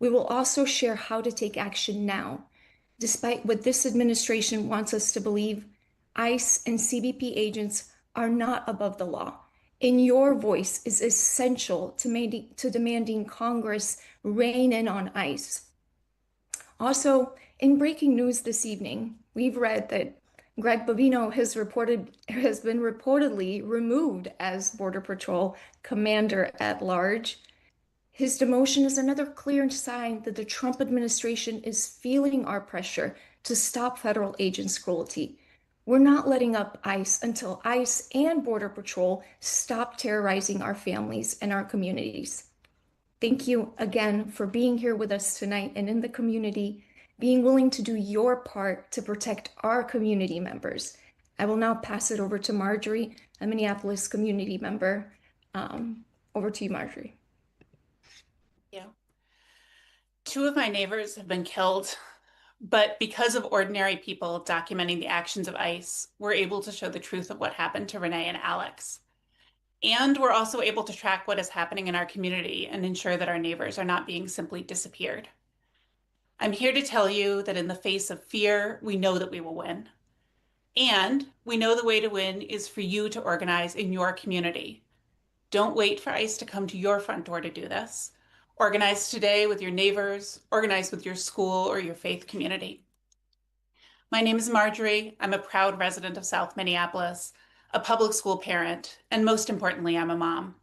We will also share how to take action now. Despite what this administration wants us to believe, ICE and CBP agents are not above the law, and your voice is essential to demanding Congress rein in on ICE. Also, in breaking news this evening, we've read that Greg Bovino has been reportedly removed as Border Patrol Commander at Large. His demotion is another clear sign that the Trump administration is feeling our pressure to stop federal agents' cruelty. We're not letting up ICE until ICE and Border Patrol stop terrorizing our families and our communities. Thank you again for being here with us tonight and in the community, being willing to do your part to protect our community members. I will now pass it over to Marjorie, a Minneapolis community member. Over to you, Marjorie. Yeah. Two of my neighbors have been killed, but because of ordinary people documenting the actions of ICE, we're able to show the truth of what happened to Renee and Alex. And we're also able to track what is happening in our community and ensure that our neighbors are not being simply disappeared. I'm here to tell you that in the face of fear, we know that we will win. And we know the way to win is for you to organize in your community. Don't wait for ICE to come to your front door to do this. Organize today with your neighbors, organize with your school or your faith community. My name is Marjorie. I'm a proud resident of South Minneapolis, a public school parent, and most importantly, I'm a mom.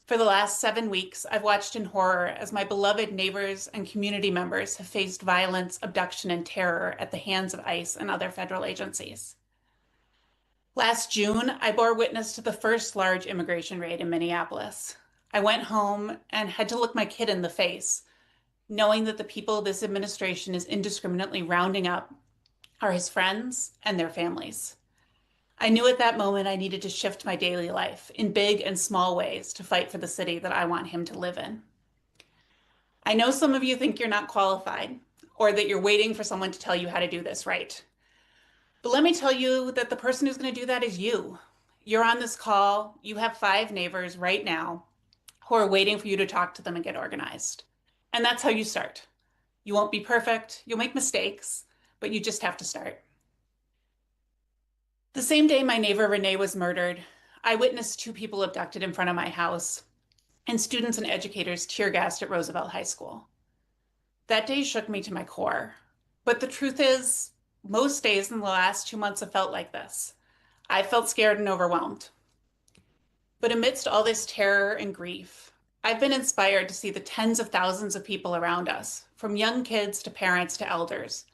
For the last 7 weeks, I've watched in horror as my beloved neighbors and community members have faced violence, abduction, and terror at the hands of ICE and other federal agencies. Last June, I bore witness to the first large immigration raid in Minneapolis. I went home and had to look my kid in the face, knowing that the people this administration is indiscriminately rounding up are his friends and their families. I knew at that moment I needed to shift my daily life in big and small ways to fight for the city that I want him to live in. I know some of you think you're not qualified or that you're waiting for someone to tell you how to do this right. But let me tell you that the person who's going to do that is you. You're on this call. You have 5 neighbors right now who are waiting for you to talk to them and get organized. And that's how you start. You won't be perfect. You'll make mistakes, but you just have to start. The same day my neighbor Renee was murdered, I witnessed 2 people abducted in front of my house and students and educators tear gassed at Roosevelt High School. That day shook me to my core. But the truth is, most days in the last 2 months have felt like this. I felt scared and overwhelmed. But amidst all this terror and grief, I've been inspired to see the tens of thousands of people around us, from young kids to parents to elders,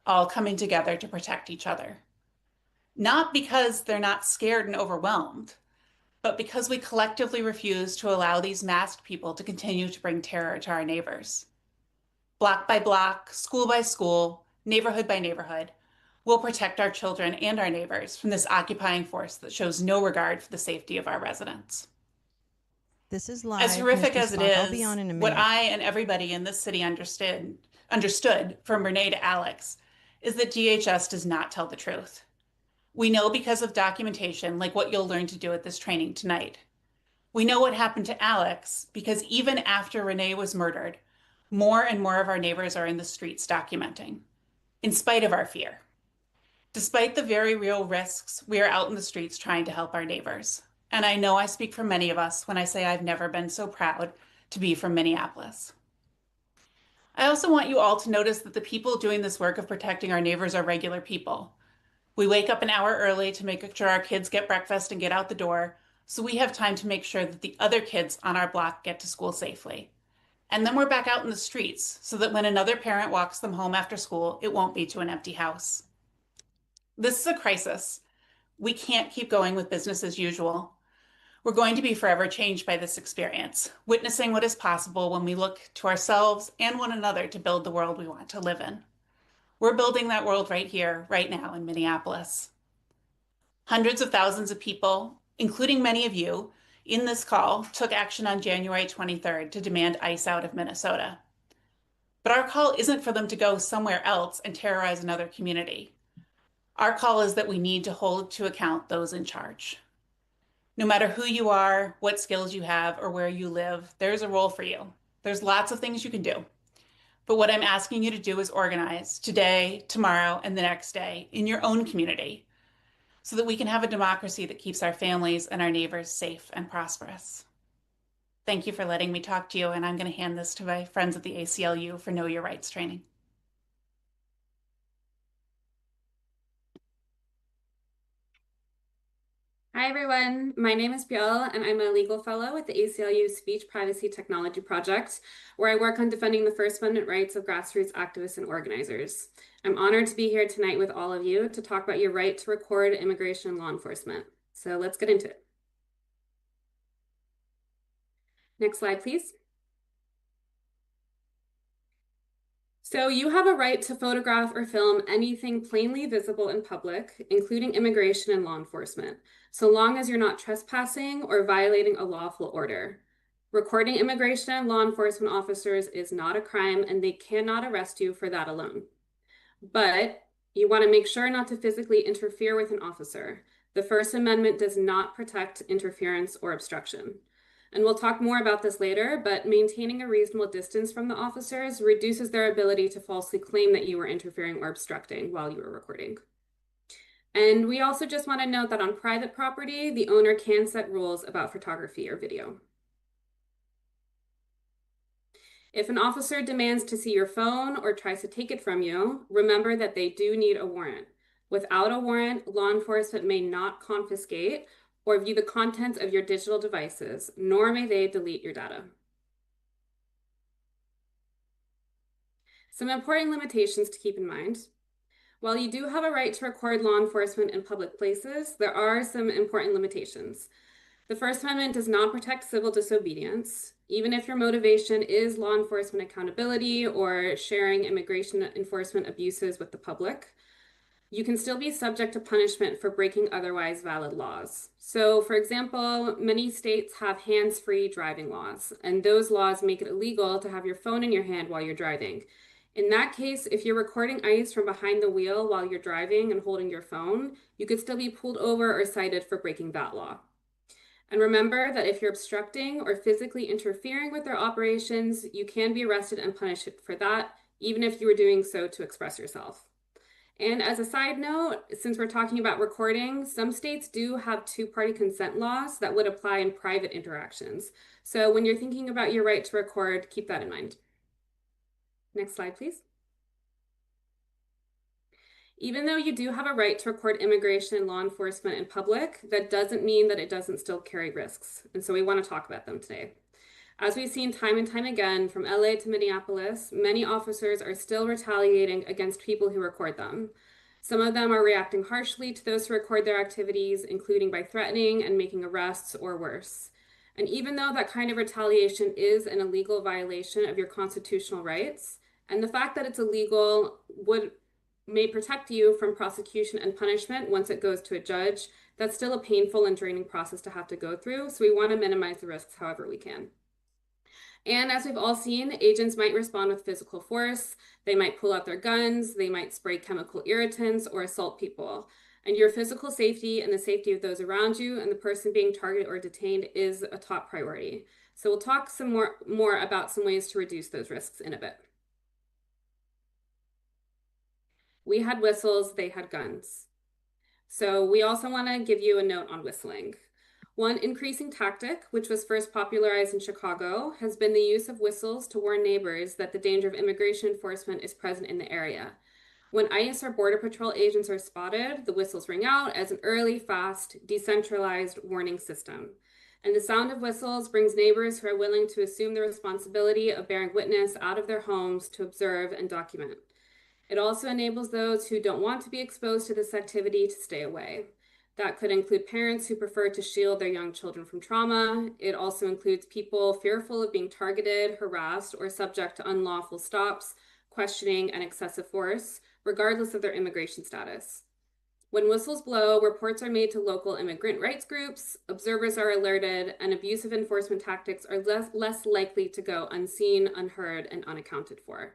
all coming together to protect each other. Not because they're not scared and overwhelmed, but because we collectively refuse to allow these masked people to continue to bring terror to our neighbors. Block by block, school by school, neighborhood by neighborhood, we'll protect our children and our neighbors from this occupying force that shows no regard for the safety of our residents. This is live. As horrific Mr. as it Spock, I'll be is, on in a what minute. I and everybody in this city understood from Renee to Alex is that DHS does not tell the truth. We know because of documentation like what you'll learn to do at this training tonight. We know what happened to Alex because even after Renee was murdered, more and more of our neighbors are in the streets documenting, in spite of our fear. Despite the very real risks, we are out in the streets trying to help our neighbors. And I know I speak for many of us when I say I've never been so proud to be from Minneapolis. I also want you all to notice that the people doing this work of protecting our neighbors are regular people. We wake up an hour early to make sure our kids get breakfast and get out the door, so we have time to make sure that the other kids on our block get to school safely. And then we're back out in the streets so that when another parent walks them home after school, it won't be to an empty house. This is a crisis. We can't keep going with business as usual. We're going to be forever changed by this experience, witnessing what is possible when we look to ourselves and one another to build the world we want to live in. We're building that world right here, right now in Minneapolis. Hundreds of thousands of people, including many of you, in this call took action on January 23rd to demand ICE out of Minnesota. But our call isn't for them to go somewhere else and terrorize another community. Our call is that we need to hold to account those in charge. No matter who you are, what skills you have, or where you live, there's a role for you. There's lots of things you can do. But what I'm asking you to do is organize today, tomorrow, and the next day in your own community so that we can have a democracy that keeps our families and our neighbors safe and prosperous. Thank you for letting me talk to you, and I'm going to hand this to my friends at the ACLU for Know Your Rights training. Hi everyone, my name is Piel and I'm a legal fellow at the ACLU Speech Privacy Technology Project, where I work on defending the First Amendment rights of grassroots activists and organizers. I'm honored to be here tonight with all of you to talk about your right to record immigration and law enforcement. So let's get into it. Next slide, please. So you have a right to photograph or film anything plainly visible in public, including immigration and law enforcement, so long as you're not trespassing or violating a lawful order. Recording immigration and law enforcement officers is not a crime, and they cannot arrest you for that alone. But you want to make sure not to physically interfere with an officer. The First Amendment does not protect interference or obstruction. And we'll talk more about this later, but maintaining a reasonable distance from the officers reduces their ability to falsely claim that you were interfering or obstructing while you were recording. And we also just want to note that on private property, the owner can set rules about photography or video. If an officer demands to see your phone or tries to take it from you, remember that they do need a warrant. Without a warrant, law enforcement may not confiscate or view the contents of your digital devices, nor may they delete your data. Some important limitations to keep in mind. While you do have a right to record law enforcement in public places, there are some important limitations. The First Amendment does not protect civil disobedience. Even if your motivation is law enforcement accountability or sharing immigration enforcement abuses with the public, you can still be subject to punishment for breaking otherwise valid laws. So, for example, many states have hands-free driving laws, and those laws make it illegal to have your phone in your hand while you're driving. In that case, if you're recording ICE from behind the wheel while you're driving and holding your phone, you could still be pulled over or cited for breaking that law. And remember that if you're obstructing or physically interfering with their operations, you can be arrested and punished for that, even if you were doing so to express yourself. And as a side note, since we're talking about recording, some states do have two-party consent laws that would apply in private interactions. So when you're thinking about your right to record, keep that in mind. Next slide, please. Even though you do have a right to record immigration and law enforcement in public, that doesn't mean that it doesn't still carry risks. And so we want to talk about them today. As we've seen time and time again, from LA to Minneapolis, many officers are still retaliating against people who record them. Some of them are reacting harshly to those who record their activities, including by threatening and making arrests or worse. And even though that kind of retaliation is an illegal violation of your constitutional rights, and the fact that it's illegal may protect you from prosecution and punishment once it goes to a judge, that's still a painful and draining process to have to go through, so we want to minimize the risks however we can. And as we've all seen, agents might respond with physical force, they might pull out their guns, they might spray chemical irritants or assault people. And your physical safety and the safety of those around you and the person being targeted or detained is a top priority. So we'll talk some more about some ways to reduce those risks in a bit. We had whistles, they had guns. So we also want to give you a note on whistling. One increasing tactic, which was first popularized in Chicago, has been the use of whistles to warn neighbors that the danger of immigration enforcement is present in the area. When ICE or Border Patrol agents are spotted, the whistles ring out as an early, fast, decentralized warning system. And the sound of whistles brings neighbors who are willing to assume the responsibility of bearing witness out of their homes to observe and document. It also enables those who don't want to be exposed to this activity to stay away. That could include parents who prefer to shield their young children from trauma. It also includes people fearful of being targeted, harassed, or subject to unlawful stops, questioning, and excessive force, regardless of their immigration status. When whistles blow, reports are made to local immigrant rights groups, observers are alerted, and abusive enforcement tactics are less likely to go unseen, unheard, and unaccounted for.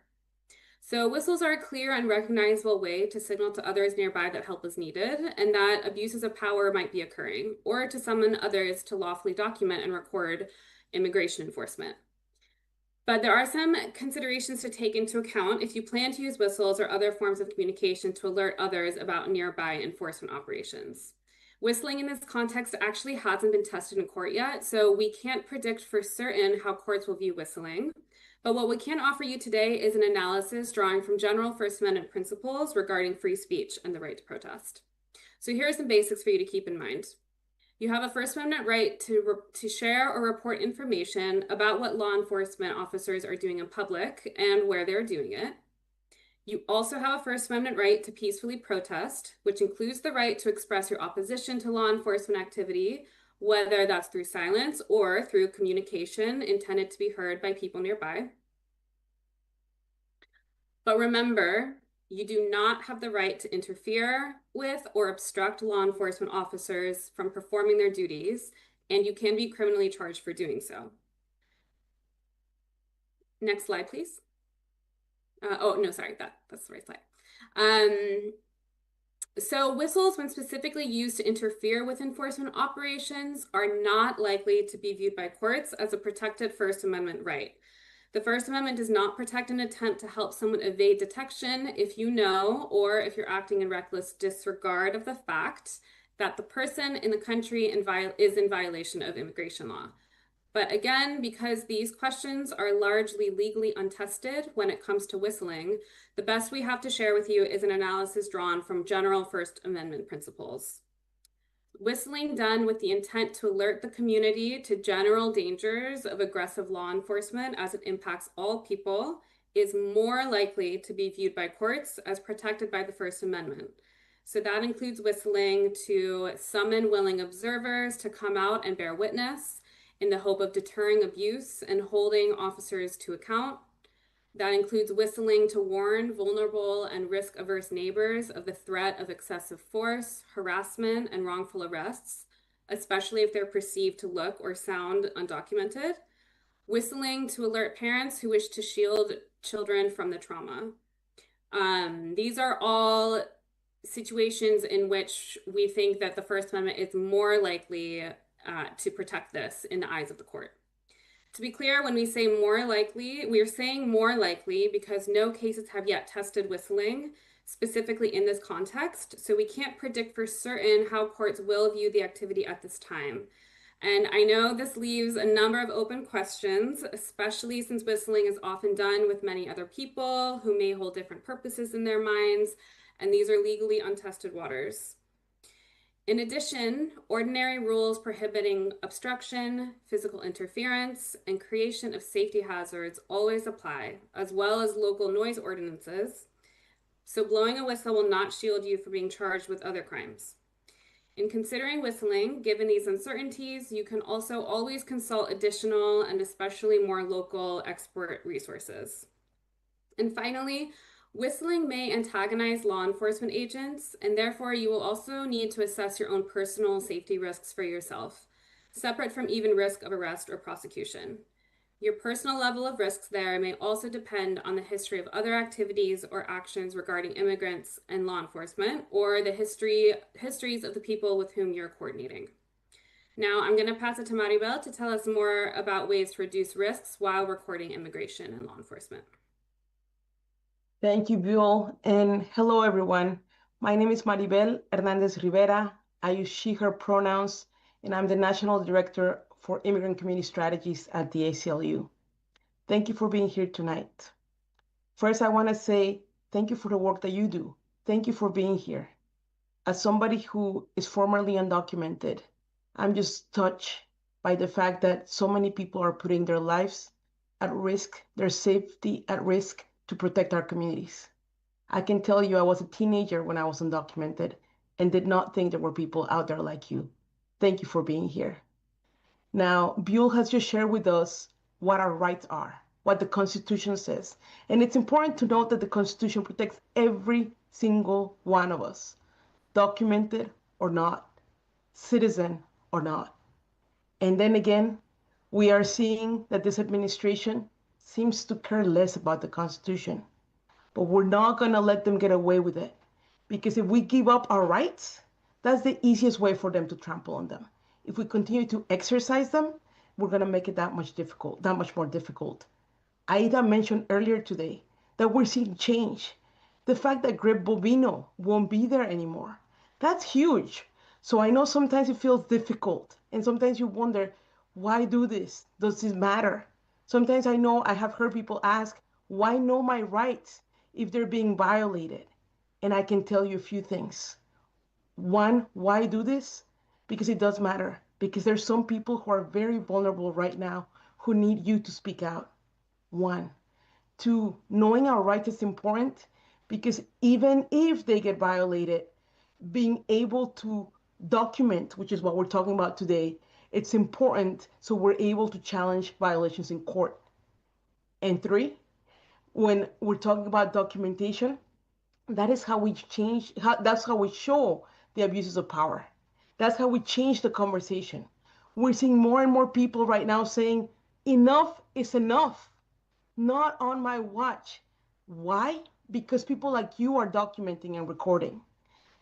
So whistles are a clear and recognizable way to signal to others nearby that help is needed and that abuses of power might be occurring, or to summon others to lawfully document and record immigration enforcement. But there are some considerations to take into account if you plan to use whistles or other forms of communication to alert others about nearby enforcement operations. Whistling in this context actually hasn't been tested in court yet, so we can't predict for certain how courts will view whistling. But what we can offer you today is an analysis drawing from general First Amendment principles regarding free speech and the right to protest. So here are some basics for you to keep in mind. You have a First Amendment right to share or report information about what law enforcement officers are doing in public and where they're doing it. You also have a First Amendment right to peacefully protest, which includes the right to express your opposition to law enforcement activity, whether that's through silence or through communication intended to be heard by people nearby. But remember, you do not have the right to interfere with or obstruct law enforcement officers from performing their duties, and you can be criminally charged for doing so. Next slide, please. Oh, no, sorry, that's the right slide. So whistles, when specifically used to interfere with enforcement operations, are not likely to be viewed by courts as a protected First Amendment right. The First Amendment does not protect an attempt to help someone evade detection if you know, or if you're acting in reckless disregard of the fact that the person in the country is in violation of immigration law. But again, because these questions are largely legally untested when it comes to whistling, the best we have to share with you is an analysis drawn from general First Amendment principles. Whistling done with the intent to alert the community to general dangers of aggressive law enforcement as it impacts all people is more likely to be viewed by courts as protected by the First Amendment. So that includes whistling to summon willing observers to come out and bear witness in the hope of deterring abuse and holding officers to account. That includes whistling to warn vulnerable and risk-averse neighbors of the threat of excessive force, harassment, and wrongful arrests, especially if they're perceived to look or sound undocumented. Whistling to alert parents who wish to shield children from the trauma. These are all situations in which we think that the First Amendment is more likely to protect this in the eyes of the court. To be clear, when we say more likely, we are saying more likely because no cases have yet tested whistling specifically in this context, so we can't predict for certain how courts will view the activity at this time. And I know this leaves a number of open questions, especially since whistling is often done with many other people who may hold different purposes in their minds, and these are legally untested waters. In addition, ordinary rules prohibiting obstruction, physical interference, and creation of safety hazards always apply, as well as local noise ordinances. So blowing a whistle will not shield you from being charged with other crimes. In considering whistling, given these uncertainties, you can also always consult additional and especially more local expert resources. And finally, whistling may antagonize law enforcement agents, and therefore you will also need to assess your own personal safety risks for yourself, separate from even risk of arrest or prosecution. Your personal level of risks there may also depend on the history of other activities or actions regarding immigrants and law enforcement, or the histories of the people with whom you're coordinating. Now, I'm going to pass it to Maribel to tell us more about ways to reduce risks while recording immigration and law enforcement. Thank you, Buell, and hello, everyone. My name is Maribel Hernandez Rivera. I use she, her pronouns, and I'm the National Director for Immigrant Community Strategies at the ACLU. Thank you for being here tonight. First, I want to say thank you for the work that you do. Thank you for being here. As somebody who is formerly undocumented, I'm just touched by the fact that so many people are putting their lives at risk, their safety at risk, to protect our communities. I can tell you I was a teenager when I was undocumented and did not think there were people out there like you. Thank you for being here. Now, Buell has just shared with us what our rights are, what the Constitution says. And it's important to note that the Constitution protects every single one of us, documented or not, citizen or not. And then again, we are seeing that this administration seems to care less about the Constitution. But we're not going to let them get away with it. Because if we give up our rights, that's the easiest way for them to trample on them. If we continue to exercise them, we're going to make it that much more difficult. Aida mentioned earlier today that we're seeing change. The fact that Greg Bovino won't be there anymore. That's huge. So I know sometimes it feels difficult and sometimes you wonder, why do this? Does this matter? Sometimes I know I have heard people ask, why know my rights if they're being violated? And I can tell you a few things. One, why do this? Because it does matter. Because there's some people who are very vulnerable right now who need you to speak out. One. Two, knowing our rights is important because even if they get violated, being able to document, which is what we're talking about today, it's important so we're able to challenge violations in court. And three, when we're talking about documentation, that is how we change, that's how we show the abuses of power. That's how we change the conversation. We're seeing more and more people right now saying, enough is enough. Not on my watch. Why? Because people like you are documenting and recording.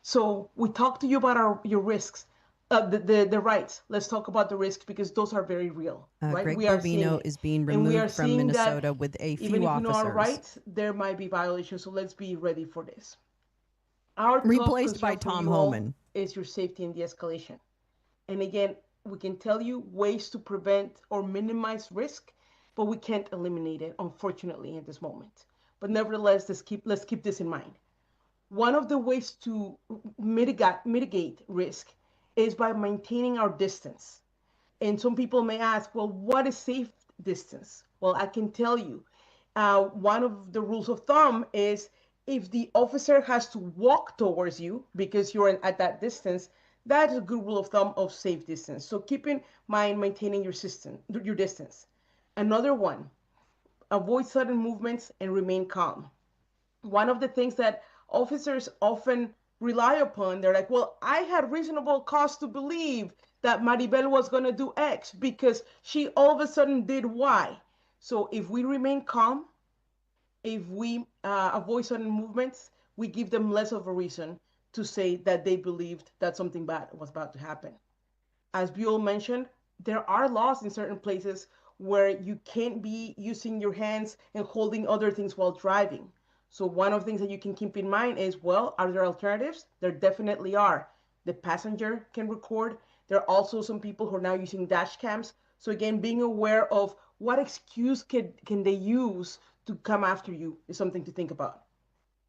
So we talked to you about your risks, the rights. Let's talk about the risks because those are very real, right? Greg We are seeing Bovino it. is being And we are removed from seeing that Minnesota with a even few if we know our officers, rights, there might be violations. So let's be ready for this. Our top replaced by concern for Tom you all Homan. is your safety and de-escalation. And again, we can tell you ways to prevent or minimize risk, but we can't eliminate it, unfortunately, at this moment. But nevertheless, let's keep this in mind. One of the ways to mitigate risk is by maintaining our distance. And some people may ask, well, what is safe distance? Well, I can tell you, one of the rules of thumb is if the officer has to walk towards you because you're at that distance, that's a good rule of thumb of safe distance. So keep in mind maintaining your distance. Another one, avoid sudden movements and remain calm. One of the things that officers often rely upon, they're like, well, I had reasonable cause to believe that Maribel was going to do X because she all of a sudden did Y. So if we remain calm, if we avoid certain movements, we give them less of a reason to say that they believed that something bad was about to happen. As Buell mentioned, there are laws in certain places where you can't be using your hands and holding other things while driving. So one of the things that you can keep in mind is, well, are there alternatives? There definitely are. The passenger can record. There are also some people who are now using dash cams. So again, being aware of what excuse can they use to come after you is something to think about.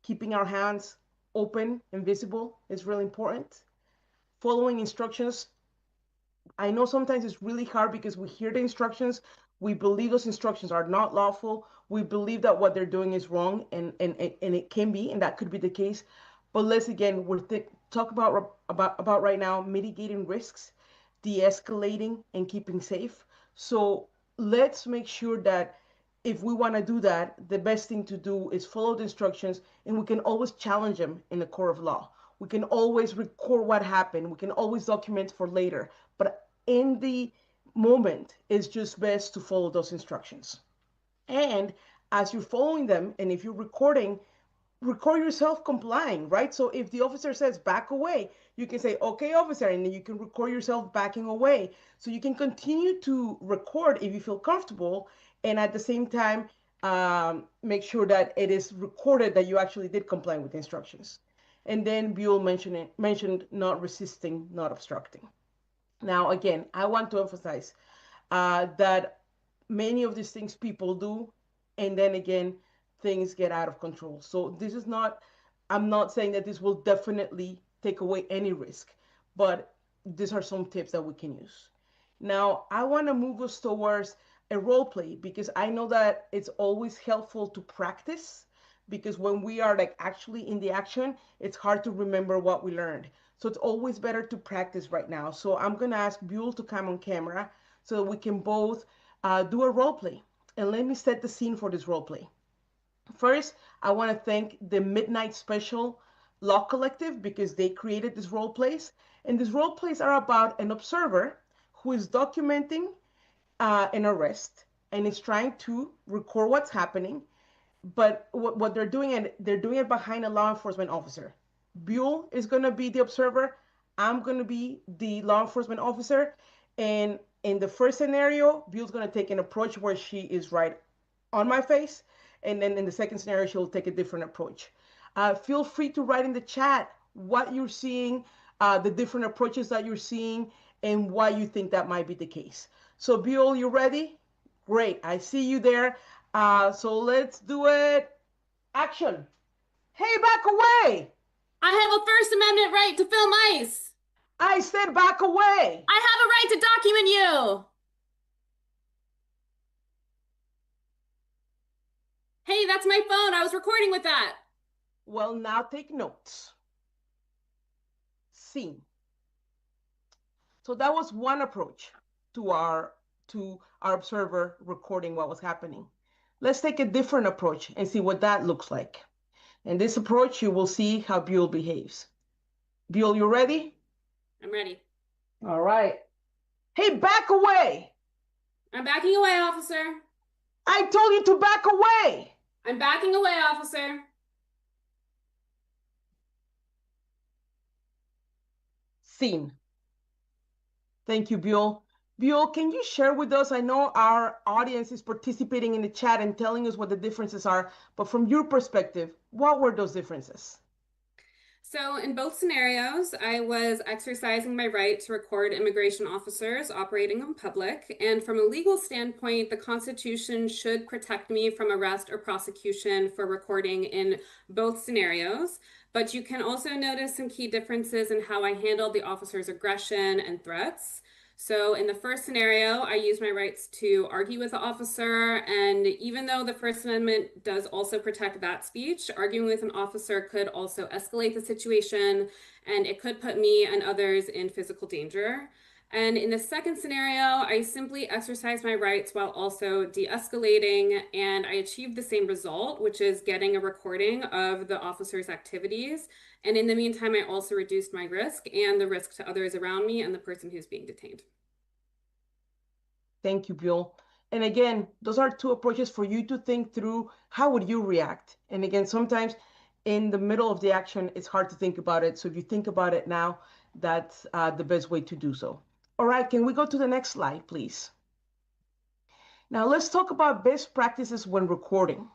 Keeping our hands open and visible is really important. Following instructions, I know sometimes it's really hard because we hear the instructions, we believe those instructions are not lawful, we believe that what they're doing is wrong, and it can be, and that could be the case. But let's again, talk about right now mitigating risks, de-escalating, and keeping safe. So let's make sure that if we want to do that, the best thing to do is follow the instructions, and we can always challenge them in the court of law. We can always record what happened. We can always document for later. But in the moment, it's just best to follow those instructions. And as you're following them, and if you're recording, record yourself complying, right? So if the officer says back away, you can say, okay, officer, and then you can record yourself backing away. So you can continue to record if you feel comfortable, and at the same time, make sure that it is recorded that you actually did comply with the instructions. And then Buell mentioned not resisting, not obstructing. Now, again, I want to emphasize that many of these things people do, and then again, things get out of control. So this is not, I'm not saying that this will definitely take away any risk, but these are some tips that we can use. Now, I want to move us towards a role play because I know that it's always helpful to practice because when we are like actually in the action, it's hard to remember what we learned. So it's always better to practice right now. So I'm going to ask Buell to come on camera so we can both do a role play. And let me set the scene for this role play. First, I want to thank the Midnight Special Law Collective because they created these role plays. And these role plays are about an observer who is documenting an arrest and is trying to record what's happening. But what they're doing, and they're doing it behind a law enforcement officer. Buell is going to be the observer. I'm going to be the law enforcement officer. And in the first scenario, Buell's going to take an approach where she is right on my face. And then in the second scenario, she'll take a different approach. Feel free to write in the chat what you're seeing, the different approaches that you're seeing, and why you think that might be the case. So Buell, you ready? Great, I see you there. So let's do it. Action. Hey, back away. I have a First Amendment right to film ICE. I said back away. I have a right to document you. Hey, that's my phone. I was recording with that. Well, now take notes. Scene. So that was one approach to our observer recording what was happening. Let's take a different approach and see what that looks like. In this approach, you will see how Buell behaves. Buell, you ready? I'm ready. All right. Hey, back away. I'm backing away, officer. I told you to back away. I'm backing away, officer. Scene. Thank you, Buell. Buell, can you share with us? I know our audience is participating in the chat and telling us what the differences are, but from your perspective, what were those differences? So in both scenarios, I was exercising my right to record immigration officers operating in public. And from a legal standpoint, the Constitution should protect me from arrest or prosecution for recording in both scenarios. But you can also notice some key differences in how I handled the officer's aggression and threats. So in the first scenario, I used my rights to argue with the officer. And even though the First Amendment does also protect that speech, arguing with an officer could also escalate the situation, and it could put me and others in physical danger. And in the second scenario, I simply exercised my rights while also de-escalating, and I achieved the same result, which is getting a recording of the officer's activities. And in the meantime, I also reduced my risk and the risk to others around me and the person who's being detained. Thank you, Buell. And again, those are two approaches for you to think through how would you react. And again, sometimes in the middle of the action, it's hard to think about it. So if you think about it now, that's the best way to do so. All right, can we go to the next slide, please? Now let's talk about best practices when recording.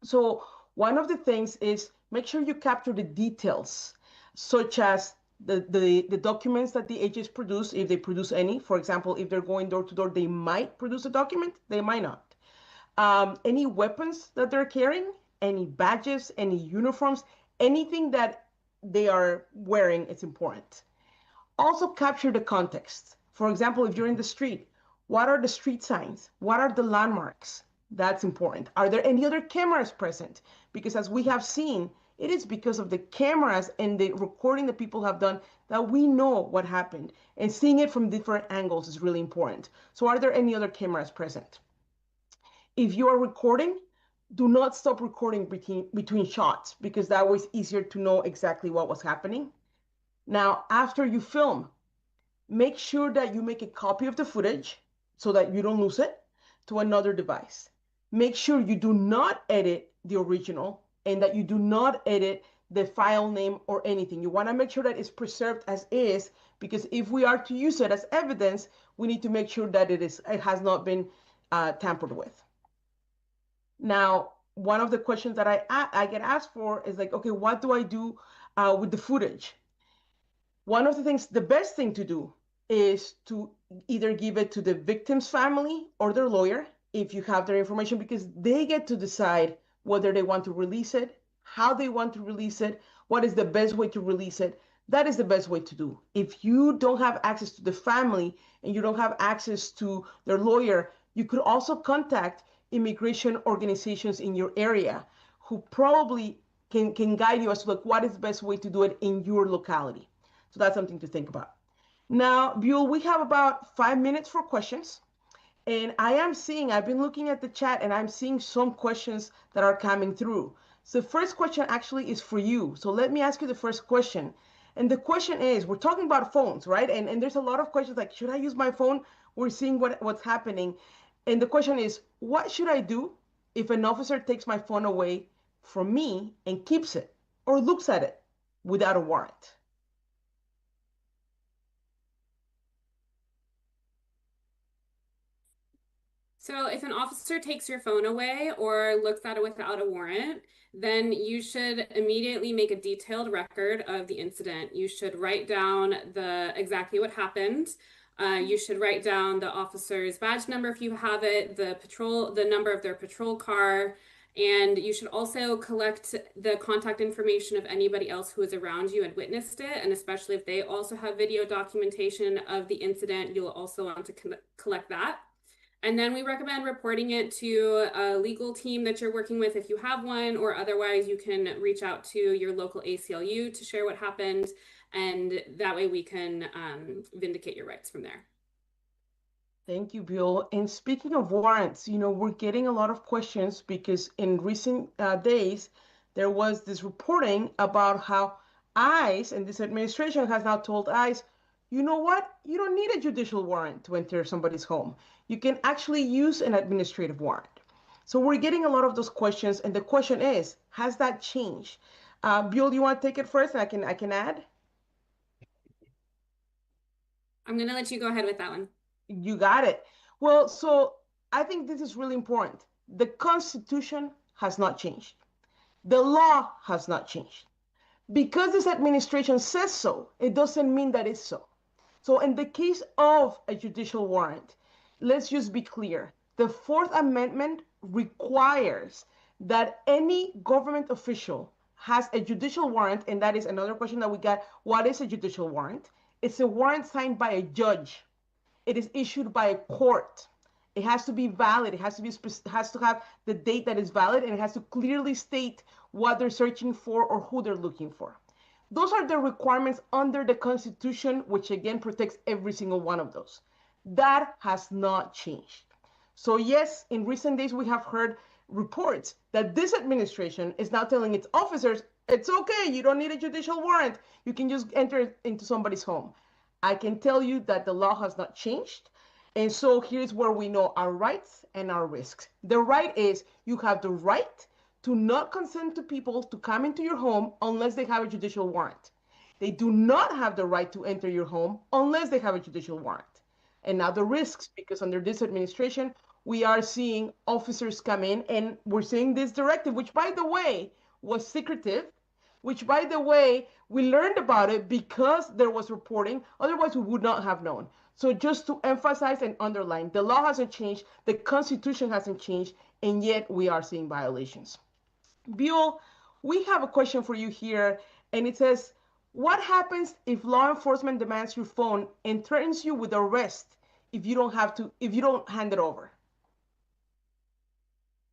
So one of the things is make sure you capture the details, such as the documents that the agents produce, if they produce any. For example, if they're going door to door, they might produce a document, they might not. Any weapons that they're carrying, any badges, any uniforms, anything that they are wearing is important. Also capture the context. For example, if you're in the street, what are the street signs? What are the landmarks? That's important. Are there any other cameras present? Because as we have seen, it is because of the cameras and the recording that people have done that we know what happened. And seeing it from different angles is really important. So are there any other cameras present? If you are recording, do not stop recording between shots, because that was easier to know exactly what was happening. Now, after you film, make sure that you make a copy of the footage so that you don't lose it to another device. Make sure you do not edit the original and that you do not edit the file name or anything. You want to make sure that it's preserved as is, because if we are to use it as evidence, we need to make sure that it has not been tampered with. Now, one of the questions that I get asked for is like, okay, what do I do with the footage? One of the things, the best thing to do is to either give it to the victim's family or their lawyer if you have their information, because they get to decide whether they want to release it, how they want to release it, what is the best way to release it. That is the best way to do. If you don't have access to the family and you don't have access to their lawyer, you could also contact immigration organizations in your area who probably can guide you as to like what is the best way to do it in your locality. So that's something to think about. Now, Buell, we have about 5 minutes for questions. And I've been looking at the chat and I'm seeing some questions that are coming through. So the first question actually is for you. So let me ask you the first question. And the question is, we're talking about phones, right? And there's a lot of questions like, should I use my phone? We're seeing what's happening. And the question is, what should I do if an officer takes my phone away from me and keeps it or looks at it without a warrant? So if an officer takes your phone away or looks at it without a warrant, then you should immediately make a detailed record of the incident. You should write down the exactly what happened. You should write down the officer's badge number if you have it, the number of their patrol car, and you should also collect the contact information of anybody else who was around you and witnessed it. And especially if they also have video documentation of the incident, you'll also want to collect that. And then we recommend reporting it to a legal team that you're working with if you have one, or otherwise you can reach out to your local ACLU to share what happened. And that way we can vindicate your rights from there. Thank you, Bill. And speaking of warrants, we're getting a lot of questions because in recent days, there was this reporting about how ICE and this administration has now told ICE, you know what? You don't need a judicial warrant to enter somebody's home. You can actually use an administrative warrant. So we're getting a lot of those questions, and the question is, has that changed? Bill, do you want to take it first, and I can add? I'm going to let you go ahead with that one. You got it. Well, so I think this is really important. The Constitution has not changed. The law has not changed. Because this administration says so, it doesn't mean that it's so. So in the case of a judicial warrant, let's just be clear. The Fourth Amendment requires that any government official has a judicial warrant, and that is another question that we got. What is a judicial warrant? It's a warrant signed by a judge. It is issued by a court. It has to be valid. It has to have the date that is valid, and it has to clearly state what they're searching for or who they're looking for. Those are the requirements under the Constitution, which again protects every single one of those. That has not changed. So yes, in recent days we have heard reports that this administration is now telling its officers, it's okay, you don't need a judicial warrant. You can just enter into somebody's home. I can tell you that the law has not changed. And so here's where we know our rights and our risks. The right is you have the right to not consent to people to come into your home unless they have a judicial warrant. They do not have the right to enter your home unless they have a judicial warrant. And now the risks, because under this administration, we are seeing officers come in and we're seeing this directive, which by the way, was secretive, which by the way, we learned about it because there was reporting. Otherwise, we would not have known. So just to emphasize and underline, the law hasn't changed, the Constitution hasn't changed, and yet we are seeing violations. Bill, we have a question for you here, and it says, what happens if law enforcement demands your phone and threatens you with arrest if you don't hand it over?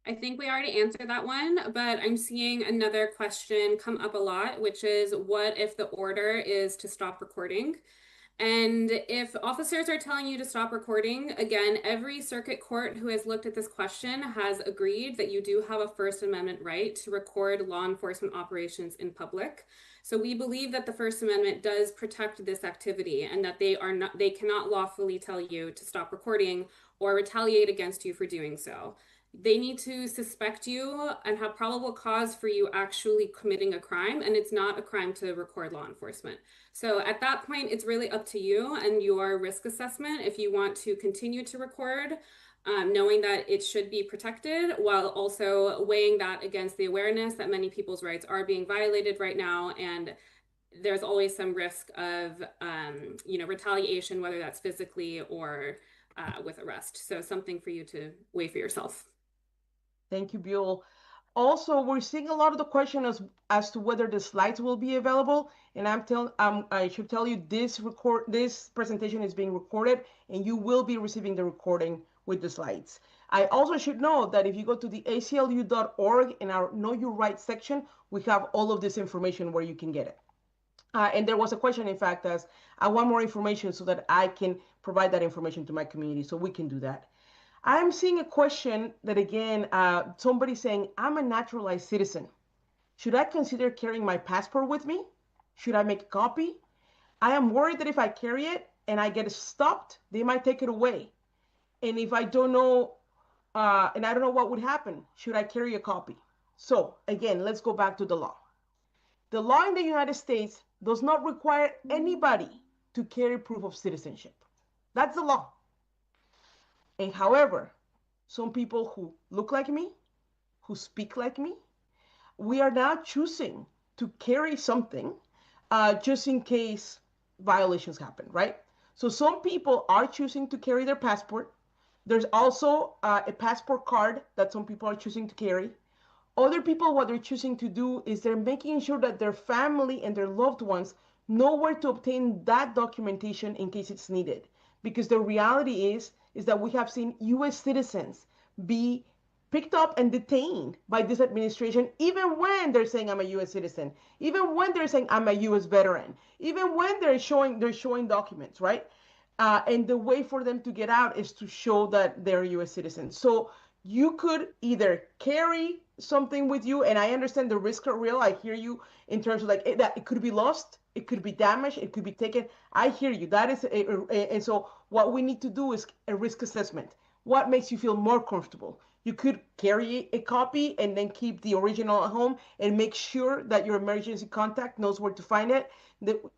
I think we already answered that one, but I'm seeing another question come up a lot, which is what if the order is to stop recording? And if officers are telling you to stop recording, again, every circuit court who has looked at this question has agreed that you do have a First Amendment right to record law enforcement operations in public. So we believe that the First Amendment does protect this activity and that they cannot lawfully tell you to stop recording or retaliate against you for doing so. They need to suspect you and have probable cause for you actually committing a crime, and it's not a crime to record law enforcement. So at that point, it's really up to you and your risk assessment if you want to continue to record, knowing that it should be protected, while also weighing that against the awareness that many people's rights are being violated right now, and there's always some risk of retaliation, whether that's physically or with arrest. So something for you to weigh for yourself. Thank you, Bill. Also, we're seeing a lot of the question as to whether the slides will be available. And I should tell you this presentation is being recorded, and you will be receiving the recording with the slides. I also should know that if you go to the aclu.org in our Know Your Rights section, we have all of this information where you can get it. And there was a question, in fact, as I want more information so that I can provide that information to my community, so we can do that. I'm seeing a question that, again, somebody saying, I'm a naturalized citizen. Should I consider carrying my passport with me? Should I make a copy? I am worried that if I carry it and I get stopped, they might take it away. And if I don't know, and I don't know what would happen, should I carry a copy? So again, let's go back to the law. The law in the United States does not require anybody to carry proof of citizenship. That's the law. And however, some people who look like me, who speak like me. We are now choosing to carry something just in case violations happen, right? So some people are choosing to carry their passport. There's also a passport card that some people are choosing to carry. Other people, what they're choosing to do is they're making sure that their family and their loved ones know where to obtain that documentation in case it's needed. Because the reality is that we have seen US citizens be picked up and detained by this administration, even when they're saying I'm a US citizen, even when they're saying I'm a US veteran, even when they're showing documents, right? And the way for them to get out is to show that they're US citizens. So you could either carry something with you, and I understand the risks are real. I hear you in terms of like that it could be lost, it could be damaged, it could be taken. I hear you. That is, and so what we need to do is a risk assessment. What makes you feel more comfortable? You could carry a copy and then keep the original at home and make sure that your emergency contact knows where to find it.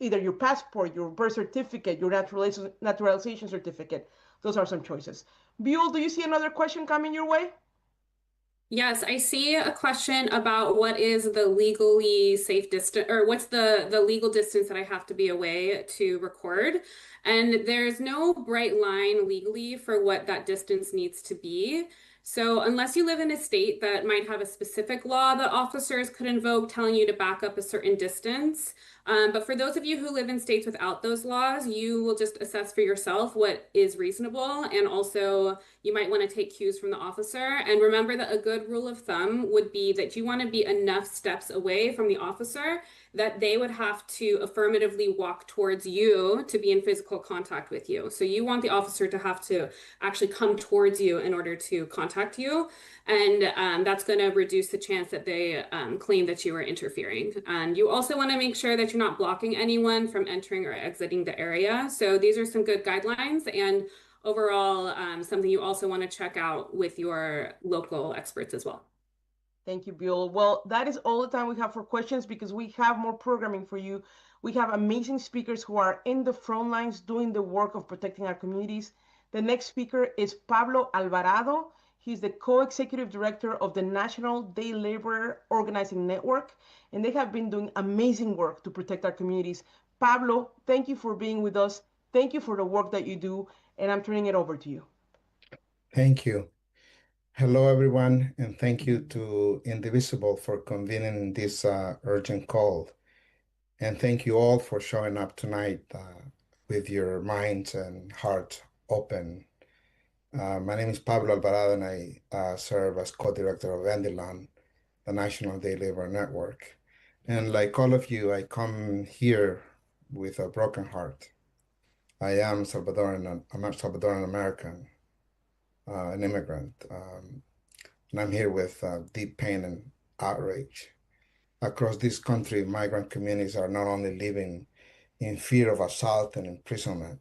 Either your passport, your birth certificate, your naturalization certificate. Those are some choices. Buell, do you see another question coming your way? Yes, I see a question about what is the legally safe distance, or what's the legal distance that I have to be away to record. And there's no bright line legally for what that distance needs to be. So unless you live in a state that might have a specific law that officers could invoke telling you to back up a certain distance. But for those of you who live in states without those laws, you will just assess for yourself what is reasonable, and also you might want to take cues from the officer. And remember that a good rule of thumb would be that you want to be enough steps away from the officer that they would have to affirmatively walk towards you to be in physical contact with you. So you want the officer to have to actually come towards you in order to contact you. And that's going to reduce the chance that they claim that you are interfering. And you also want to make sure that you're not blocking anyone from entering or exiting the area. So these are some good guidelines. And overall, something you also want to check out with your local experts as well. Thank you, Buell. Well, that is all the time we have for questions because we have more programming for you. We have amazing speakers who are in the front lines doing the work of protecting our communities. The next speaker is Pablo Alvarado. He's the co-executive director of the National Day Laborer Organizing Network, and they have been doing amazing work to protect our communities. Pablo, thank you for being with us. Thank you for the work that you do, and I'm turning it over to you. Thank you. Hello, everyone, and thank you to Indivisible for convening this urgent call. And thank you all for showing up tonight with your minds and hearts open. My name is Pablo Alvarado, and I serve as co-director of Endilon, the National Day Labor Network. And like all of you, I come here with a broken heart. I am Salvadoran, I'm a Salvadoran American, an immigrant. And I'm here with deep pain and outrage. Across this country, migrant communities are not only living in fear of assault and imprisonment,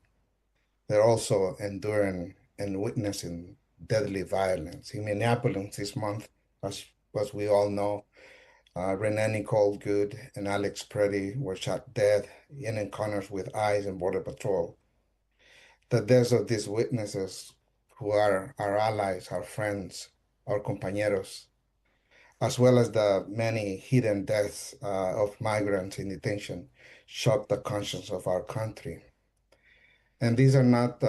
they're also enduring and witnessing deadly violence. In Minneapolis this month, as we all know, Renee Nicole Good and Alex Preddy were shot dead in encounters with ICE and Border Patrol. The deaths of these witnesses, who are our allies, our friends, our compañeros, as well as the many hidden deaths of migrants in detention, shock the conscience of our country. And these are not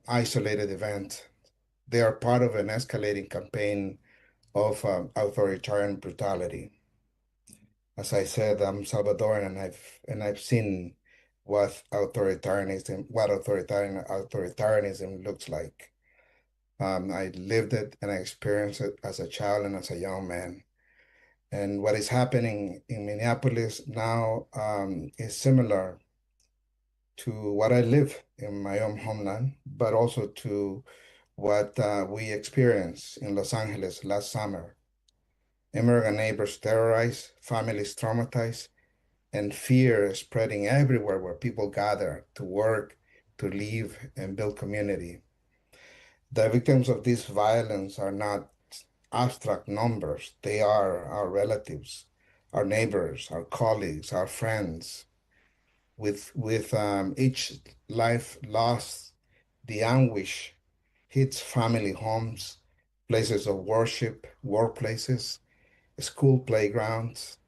isolated events. They are part of an escalating campaign of authoritarian brutality. As I said, I'm Salvadoran, and I've seen what authoritarianism looks like. I lived it and I experienced it as a child and as a young man. And what is happening in Minneapolis now is similar to what I live in my own homeland, but also to what we experienced in Los Angeles last summer. Immigrant neighbors terrorized, families traumatized, and fear is spreading everywhere where people gather to work, to live, and build community. The victims of this violence are not abstract numbers. They are our relatives, our neighbors, our colleagues, our friends. With each life lost, the anguish hits family homes, places of worship, workplaces, school playgrounds,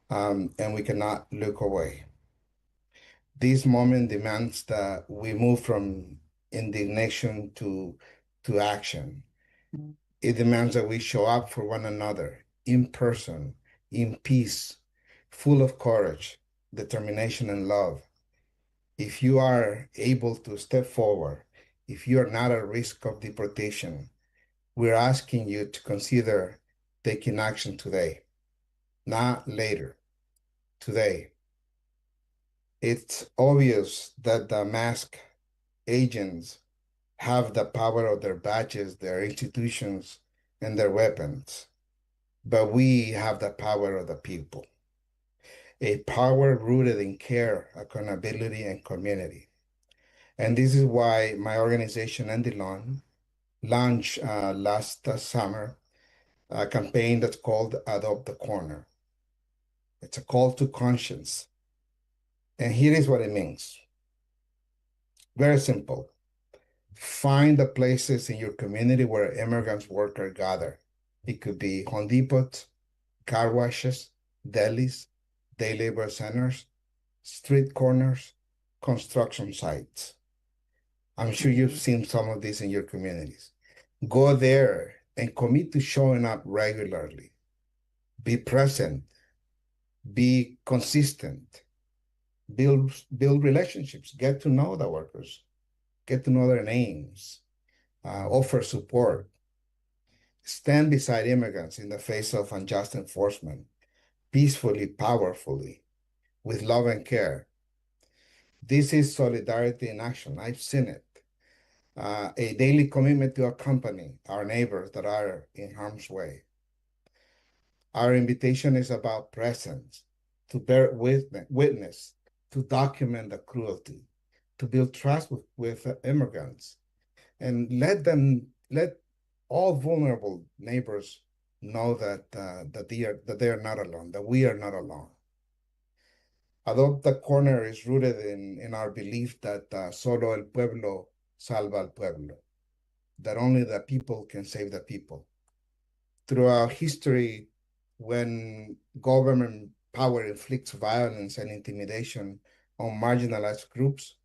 and we cannot look away. This moment demands that we move from indignation to action. It demands that we show up for one another in person, in peace, full of courage, determination, and love. If you are able to step forward, if you are not at risk of deportation, we're asking you to consider taking action today, not later, today. It's obvious that the mask agents have the power of their badges, their institutions, and their weapons. But we have the power of the people, a power rooted in care, accountability, and community. And this is why my organization, Endilon, launched last summer a campaign that's called Adopt the Corner. It's a call to conscience. And here is what it means. Very simple. Find the places in your community where immigrants work or gather. It could be Home Depot, car washes, delis, day labor centers, street corners, construction sites. I'm sure you've seen some of these in your communities. Go there and commit to showing up regularly. Be present, be consistent, build relationships, get to know the workers, get to know their names, offer support, stand beside immigrants in the face of unjust enforcement, peacefully, powerfully, with love and care. This is solidarity in action. I've seen it. A daily commitment to accompany our neighbors that are in harm's way. Our invitation is about presence, to bear witness, to document the cruelty, to build trust with immigrants, and let all vulnerable neighbors know that they are not alone, that we are not alone. Adopt the Corner is rooted in our belief that solo el pueblo salva al pueblo, that only the people can save the people. Throughout history, when government power inflicts violence and intimidation on marginalized groups,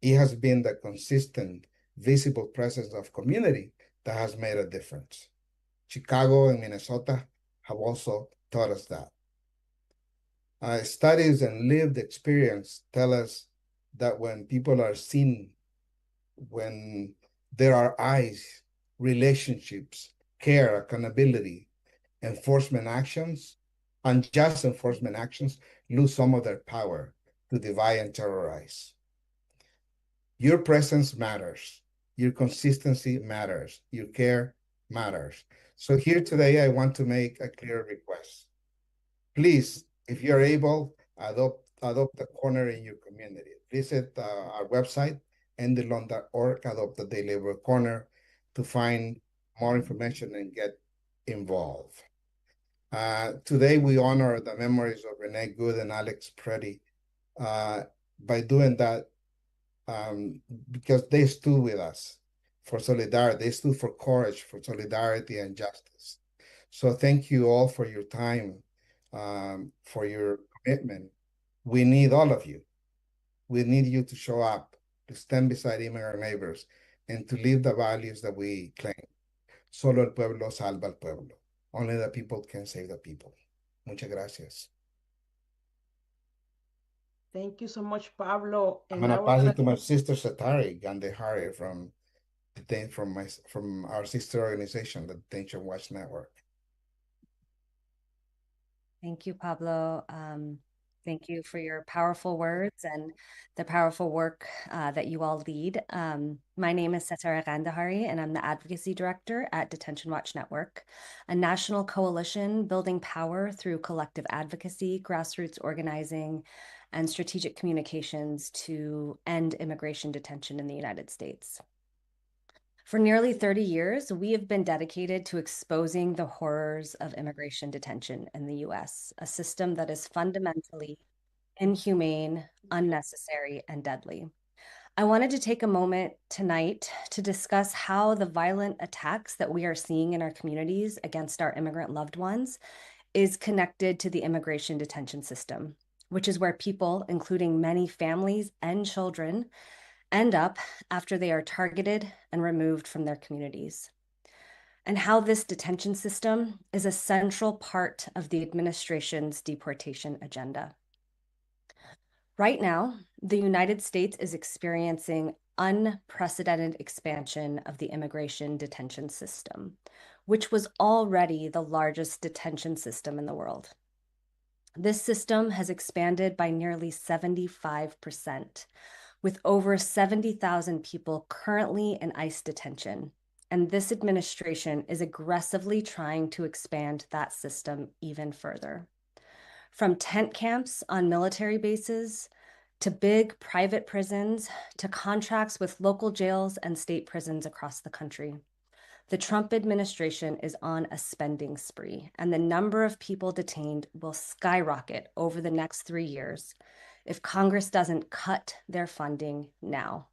it has been the consistent, visible presence of community that has made a difference. Chicago and Minnesota have also taught us that. Studies and lived experience tell us that when people are seen, when there are eyes, relationships, care, accountability, enforcement actions, unjust enforcement actions lose some of their power to divide and terrorize. Your presence matters. Your consistency matters. Your care matters. So here today, I want to make a clear request. Please, if you're able, adopt a corner in your community. Visit our website, endilon.org, adopt a day labor corner to find more information and get involved. Today, we honor the memories of Renee Good and Alex Preddy by doing that because they stood with us for solidarity. They stood for courage, for solidarity and justice. So thank you all for your time, for your commitment. We need all of you. We need you to show up, to stand beside immigrant neighbors, and to live the values that we claim. Solo el pueblo salva al pueblo. Only the people can save the people. Muchas gracias. Thank you so much, Pablo. I'm And gonna now we're pass gonna it to my sister Satari Gandehari from our sister organization, the Detention Watch Network. Thank you, Pablo. Thank you for your powerful words and the powerful work that you all lead. My name is Setara Gandahari, and I'm the Advocacy Director at Detention Watch Network, a national coalition building power through collective advocacy, grassroots organizing, and strategic communications to end immigration detention in the United States. For nearly 30 years, we have been dedicated to exposing the horrors of immigration detention in the US, a system that is fundamentally inhumane, unnecessary, and deadly. I wanted to take a moment tonight to discuss how the violent attacks that we are seeing in our communities against our immigrant loved ones is connected to the immigration detention system, which is where people, including many families and children, end up after they are targeted and removed from their communities, and how this detention system is a central part of the administration's deportation agenda. Right now, the United States is experiencing unprecedented expansion of the immigration detention system, which was already the largest detention system in the world. This system has expanded by nearly 75%, with over 70,000 people currently in ICE detention. And this administration is aggressively trying to expand that system even further. From tent camps on military bases, to big private prisons, to contracts with local jails and state prisons across the country. The Trump administration is on a spending spree, and the number of people detained will skyrocket over the next 3 years if Congress doesn't cut their funding now.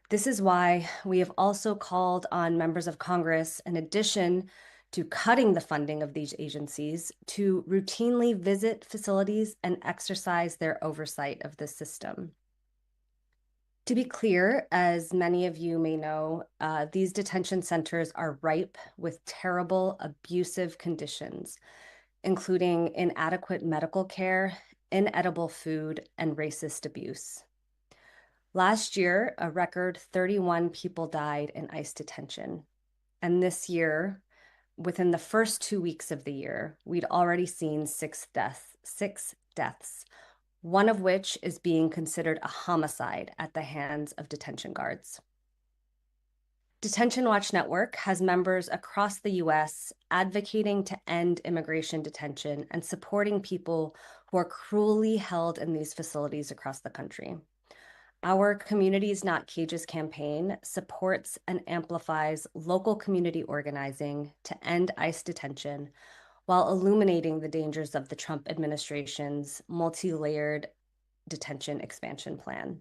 This is why we have also called on members of Congress, in addition to cutting the funding of these agencies, to routinely visit facilities and exercise their oversight of the system. To be clear, as many of you may know, these detention centers are ripe with terrible, abusive conditions, including inadequate medical care, inedible food, and racist abuse. Last year, a record 31 people died in ICE detention. And this year, within the first 2 weeks of the year, we'd already seen 6 deaths, one of which is being considered a homicide at the hands of detention guards. Detention Watch Network has members across the US advocating to end immigration detention and supporting people who are cruelly held in these facilities across the country. Our Communities Not Cages campaign supports and amplifies local community organizing to end ICE detention while illuminating the dangers of the Trump administration's multi-layered detention expansion plan.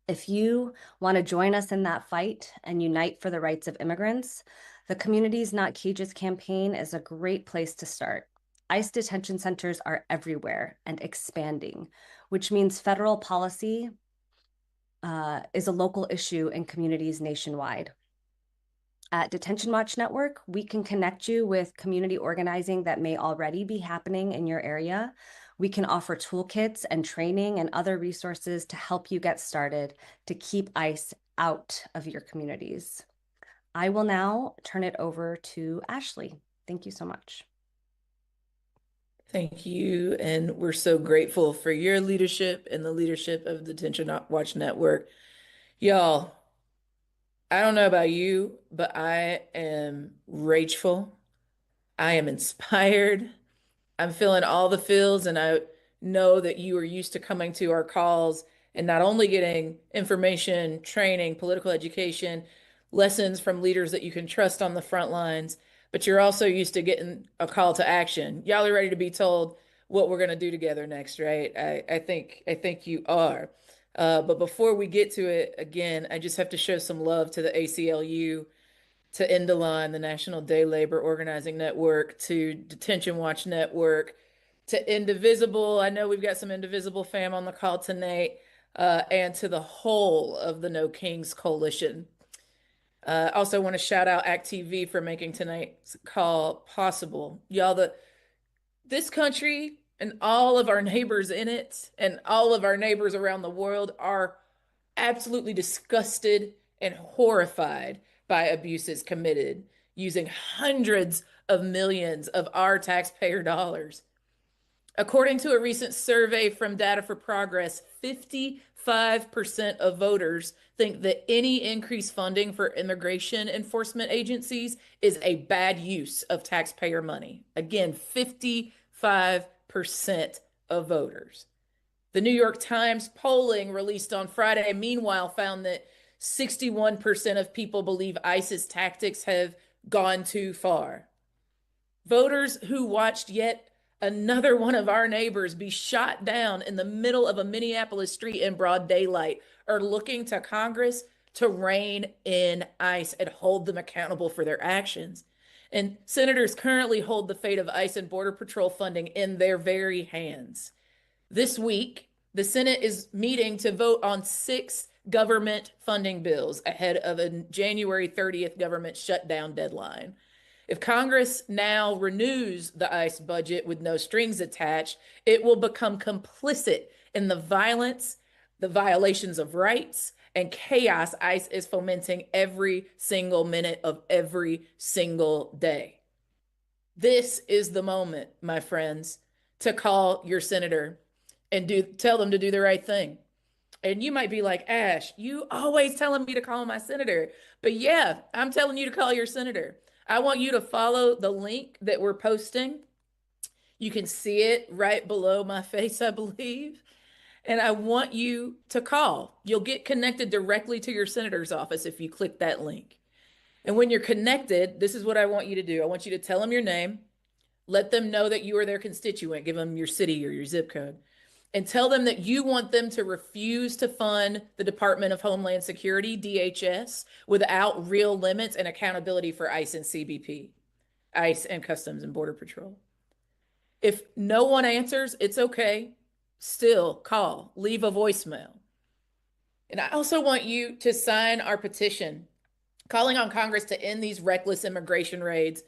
If you want to join us in that fight and unite for the rights of immigrants, the Communities Not Cages campaign is a great place to start. ICE detention centers are everywhere and expanding, which means federal policy is a local issue in communities nationwide. At Detention Watch Network, we can connect you with community organizing that may already be happening in your area. We can offer toolkits and training and other resources to help you get started to keep ICE out of your communities. I will now turn it over to Ashley. Thank you so much. Thank you. And we're so grateful for your leadership and the leadership of the Detention Watch Network. Y'all, I don't know about you, but I am rageful. I am inspired. I'm feeling all the feels, and I know that you are used to coming to our calls and not only getting information, training, political education, lessons from leaders that you can trust on the front lines, but you're also used to getting a call to action. Y'all are ready to be told what we're going to do together next, right? I think you are. But before we get to it, again, I just have to show some love to the ACLU, to Indalon, the National Day Labor Organizing Network, to Detention Watch Network, to Indivisible. I know we've got some Indivisible fam on the call tonight, and to the whole of the No Kings Coalition. Also want to shout out ACT TV for making tonight's call possible. Y'all, this country and all of our neighbors in it and all of our neighbors around the world are absolutely disgusted and horrified by abuses committed using hundreds of millions of our taxpayer dollars. According to a recent survey from Data for Progress, 55% of voters think that any increased funding for immigration enforcement agencies is a bad use of taxpayer money. Again, 55% of voters. The New York Times polling released on Friday, meanwhile, found that 61% of people believe ICE's tactics have gone too far. Voters who watched yet another one of our neighbors be shot down in the middle of a Minneapolis street in broad daylight are looking to Congress to rein in ICE and hold them accountable for their actions. And senators currently hold the fate of ICE and Border Patrol funding in their very hands. This week, the Senate is meeting to vote on 6 government funding bills ahead of a January 30th government shutdown deadline. If Congress now renews the ICE budget with no strings attached, it will become complicit in the violence, the violations of rights, and chaos ICE is fomenting every single minute of every single day. This is the moment, my friends, to call your senator and tell them to do the right thing. And you might be like, Ash, you always telling me to call my senator. But yeah, I'm telling you to call your senator. I want you to follow the link that we're posting. You can see it right below my face, I believe. And I want you to call. You'll get connected directly to your senator's office if you click that link. And when you're connected, this is what I want you to do. I want you to tell them your name, let them know that you are their constituent, give them your city or your zip code, and tell them that you want them to refuse to fund the Department of Homeland Security, DHS, without real limits and accountability for ICE and CBP, ICE and Customs and Border Patrol. If no one answers, it's okay. Still call, leave a voicemail. And I also want you to sign our petition calling on Congress to end these reckless immigration raids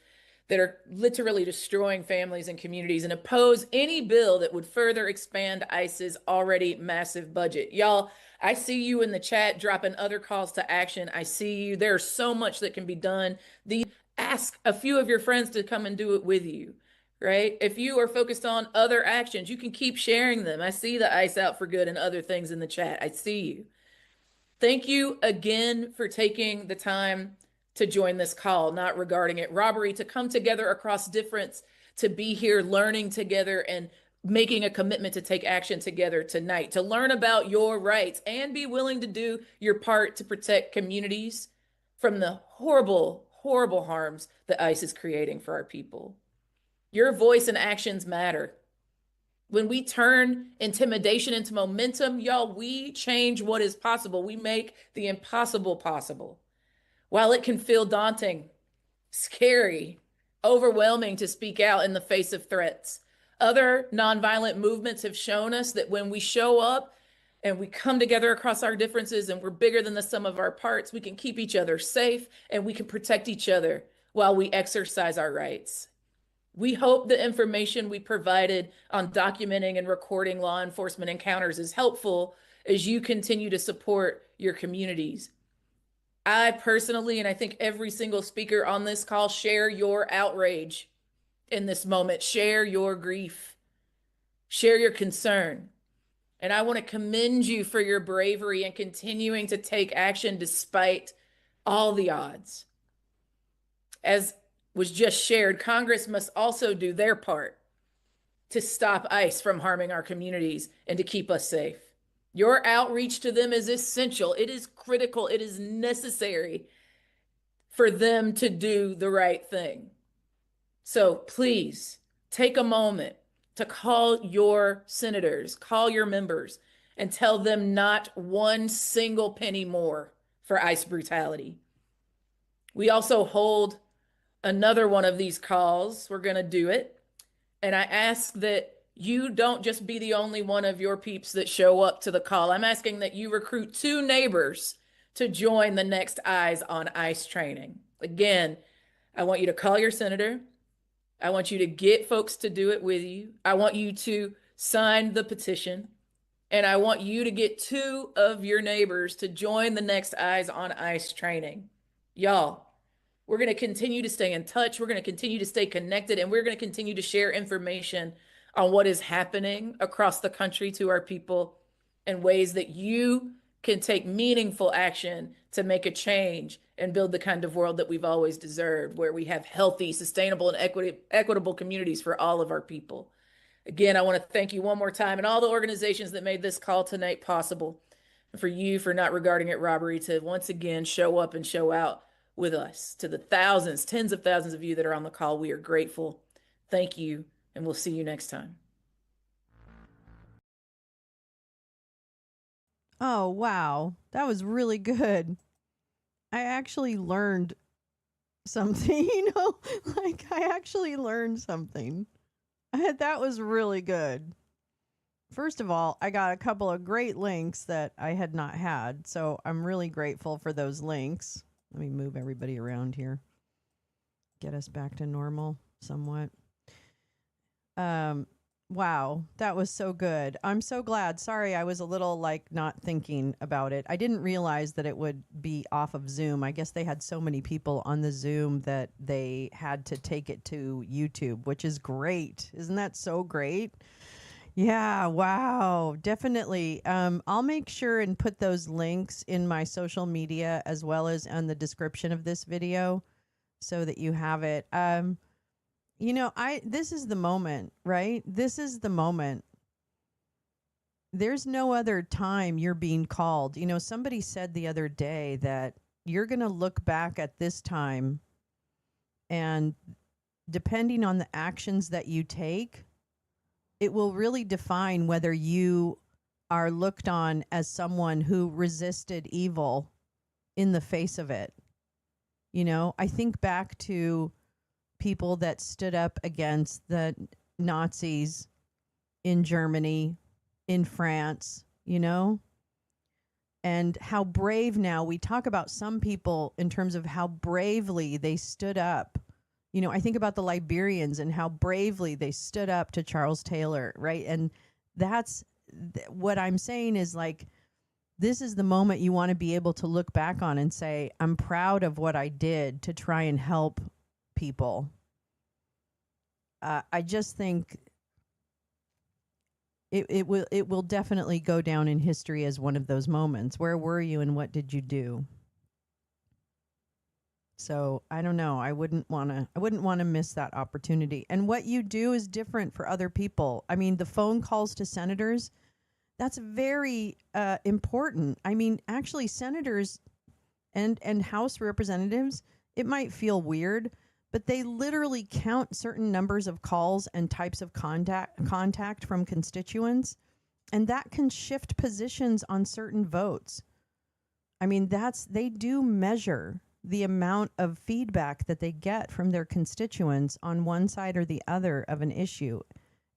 that are literally destroying families and communities and oppose any bill that would further expand ICE's already massive budget. Y'all, I see you in the chat dropping other calls to action. I see you. There's so much that can be done. Ask a few of your friends to come and do it with you, right? If you are focused on other actions, you can keep sharing them. I see the ICE Out for Good and other things in the chat. I see you. Thank you again for taking the time to join this call, not regarding it robbery, to come together across difference, to be here learning together and making a commitment to take action together tonight, to learn about your rights and be willing to do your part to protect communities from the horrible, horrible harms that ICE is creating for our people. Your voice and actions matter. When we turn intimidation into momentum, y'all, we change what is possible. We make the impossible possible. While it can feel daunting, scary, overwhelming to speak out in the face of threats, other nonviolent movements have shown us that when we show up and we come together across our differences and we're bigger than the sum of our parts, we can keep each other safe and we can protect each other while we exercise our rights. We hope the information we provided on documenting and recording law enforcement encounters is helpful as you continue to support your communities. I personally, and I think every single speaker on this call, share your outrage in this moment, share your grief, share your concern. And I want to commend you for your bravery and continuing to take action despite all the odds. As was just shared, Congress must also do their part to stop ICE from harming our communities and to keep us safe. Your outreach to them is essential. It is critical. It is necessary for them to do the right thing. So please take a moment to call your senators, call your members, and tell them not one single penny more for ICE brutality. We also hold another one of these calls. We're going to do it. And I ask that you don't just be the only one of your peeps that show up to the call. I'm asking that you recruit 2 neighbors to join the next Eyes on ICE training. Again, I want you to call your senator. I want you to get folks to do it with you. I want you to sign the petition. And I want you to get 2 of your neighbors to join the next Eyes on ICE training. Y'all, we're going to continue to stay in touch. We're going to continue to stay connected, and we're going to continue to share information on what is happening across the country to our people in ways that you can take meaningful action to make a change and build the kind of world that we've always deserved, where we have healthy, sustainable, and equitable communities for all of our people. Again, I want to thank you one more time and all the organizations that made this call tonight possible, and for you for not regarding it robbery to once again show up and show out with us. To the thousands, tens of thousands of you that are on the call, we are grateful. Thank you. and we'll see you next time. Oh, wow. That was really good. I actually learned something, like I actually learned something. That was really good. First of all, I got a couple of great links that I had not had, so I'm really grateful for those links. Let me move everybody around here. Get us back to normal somewhat. Wow, that was so good. I'm so glad. Sorry, I was a little not thinking about it. I didn't realize that it would be off of Zoom. I guess they had so many people on the Zoom that they had to take it to YouTube, which is great. Isn't that so great? Yeah, wow, definitely. I'll make sure and put those links in my social media as well as on the description of this video so that you have it. This is the moment, right? This is the moment. There's no other time you're being called. Somebody said the other day that you're going to look back at this time, and depending on the actions that you take, it will really define whether you are looked on as someone who resisted evil in the face of it. I think back to people that stood up against the Nazis in Germany, in France, and how brave now we talk about some people in terms of how bravely they stood up. I think about the Liberians and how bravely they stood up to Charles Taylor, right? And that's what I'm saying is this is the moment you want to be able to look back on and say, I'm proud of what I did to try and help people. I just think it will definitely go down in history as one of those moments. Where were you and what did you do? So I don't know. I wouldn't want to miss that opportunity. And what you do is different for other people. I mean, the phone calls to senators, that's very important. I mean, actually, senators and House representatives, it might feel weird, but they literally count certain numbers of calls and types of contact from constituents, and that can shift positions on certain votes. I mean, they do measure the amount of feedback that they get from their constituents on one side or the other of an issue.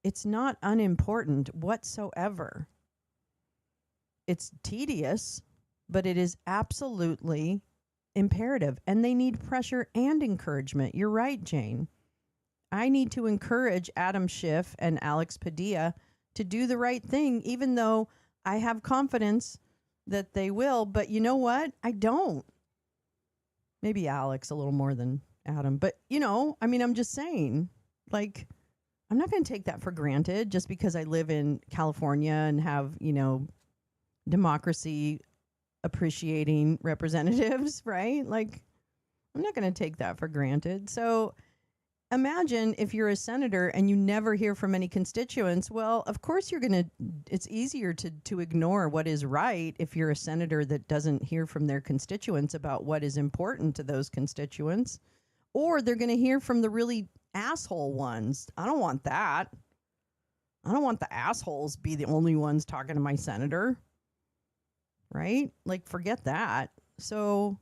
It's not unimportant whatsoever. It's tedious, but it is absolutely imperative, and they need pressure and encouragement. You're right, Jane. I need to encourage Adam Schiff and Alex Padilla to do the right thing, even though I have confidence that they will. But you know what? I don't. Maybe Alex a little more than Adam. But, I'm just saying, I'm not going to take that for granted just because I live in California and have, democracy appreciating representatives, right? I'm not going to take that for granted. So imagine if you're a senator and you never hear from any constituents. Well, of course it's easier to ignore what is right if you're a senator that doesn't hear from their constituents about what is important to those constituents. Or they're going to hear from the really asshole ones. I don't want that. I don't want the assholes be the only ones talking to my senator. Right? Forget that. So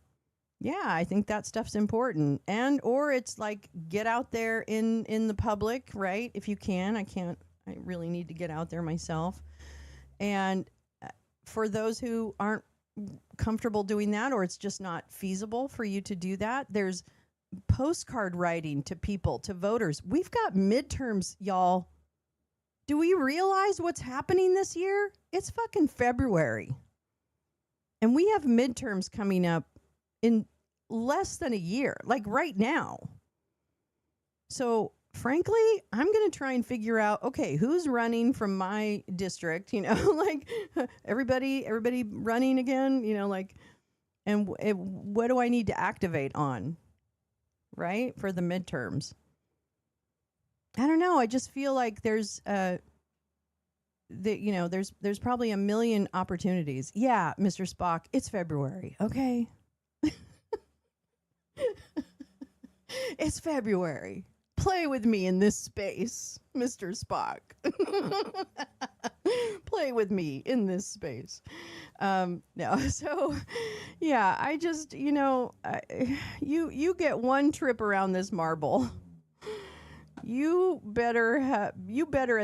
yeah, I think that stuff's important. Or it's get out there in the public, right? If you can. I really need to get out there myself. And for those who aren't comfortable doing that, or it's just not feasible for you to do that, there's postcard writing to people, to voters. We've got midterms, y'all. Do we realize what's happening this year? It's fucking February. And we have midterms coming up in less than a year, right now. So frankly, I'm going to try and figure out, okay, who's running from my district, everybody running again, and what do I need to activate on, right, for the midterms? I don't know. I just feel like there's there's probably a million opportunities. Yeah, Mr. Spock, it's February, okay? It's February. Play with me in this space, Mr. Spock. Play with me in this space. No, so yeah, I just, you get one trip around this marble. You better at